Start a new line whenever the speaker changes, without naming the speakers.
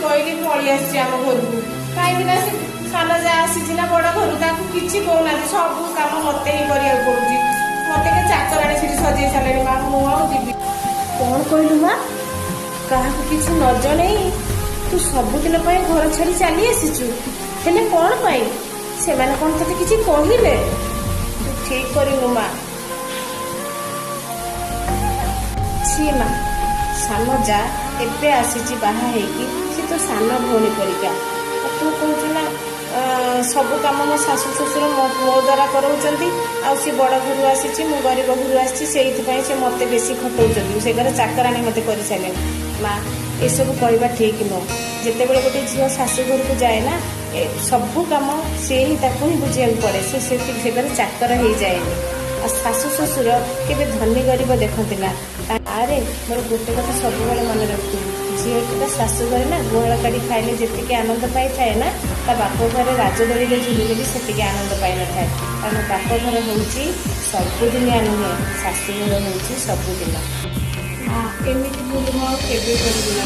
କହିଲି ପଳେଇ ଆସିଛି ଆମ ଘରକୁ। କାହିଁକି ନା ସେ ସାନ ଯା ଆସିଛି ନା ବଡ଼ ଘରୁ, ତାକୁ କିଛି କହୁନାହାନ୍ତି, ସବୁ କାମ ମତେ ହିଁ କରିବାକୁ ପଡୁଛି। ମତେ କେ ଚାକରାଣୀ ସେଠି ସଜେଇ ସାରିଲେଣି। ମା ମୁଁ ଆଉ ଯିବି। କଣ କହିଲୁ ମା? କାହାକୁ କିଛି ନ ଜଣେଇ ତୁ ସବୁଦିନ ପାଇଁ ଘର ଛାଡି ଚାଲି ଆସିଛୁ? ହେଲେ କଣ ପାଇଁ? ସେମାନେ କଣ ତତେ କିଛି କହିଲେ? ତୁ ଠିକ କରିନୁ ମା। ଛି ମା, ସାନ ଯା ଏବେ ଆସିଛି ବାହା ହେଇକି, ସେ ତ ସାନ ଭଉଣୀ ପରିକା। ତୁ କହୁଛୁ ନା ସବୁ କାମ ମୋ ଶାଶୁ ଶ୍ୱଶୁର ମୋ ଦ୍ୱାରା କରାଉଛନ୍ତି, ଆଉ ସେ ବଡ଼ ଘରୁ ଆସିଛି, ମୁଁ ଗରିବ ଘରୁ ଆସିଛି, ସେଇଥିପାଇଁ ସେ ମୋତେ ବେଶୀ ଖଟଉଛନ୍ତି, ସେ ଘରେ ଚାକରାଣୀ ମୋତେ କରିସାରିଲେଣି। ମା, ଏସବୁ କହିବା ଠିକ ନୁହଁ। ଯେତେବେଳେ ଗୋଟେ ଝିଅ ଶାଶୁ ଘରକୁ ଯାଏ ନା, ସବୁ କାମ ସେ ହିଁ ତାକୁ ହିଁ ବୁଝିବାକୁ ପଡ଼େ। ସେ ଘରେ ଚାକର ହେଇଯାଏନି। ଆଉ ଶାଶୁ ଶ୍ୱଶୁର କେବେ ଧନୀ ଗରିବ ଦେଖନ୍ତି ନା। ଆରେ ମୋର ଗୋଟେ କଥା ସବୁବେଳେ ମନେ ରଖିଥିବୁ, ଝିଅଟା ଶାଶୁ ଘରେ ନା ଗୁହାଳ କାଢ଼ି ଖାଇଲେ ଯେତିକି ଆନନ୍ଦ ପାଇଥାଏ ନା, ତା ବାପ ଘରେ ରାଜଦୋଳିରେ ଝୁଲିଲେ ବି ସେତିକି ଆନନ୍ଦ ପାଇନଥାଏ। କାରଣ ବାପ ଘର ହେଉଛି ସବୁଦିନିଆ ନୁହେଁ, ଶାଶୁ ଘର ହେଉଛି ସବୁଦିନ। ଏମିତି ଭୁଲ ମୁଁ ଆଉ କେବେ କରିବି ନା।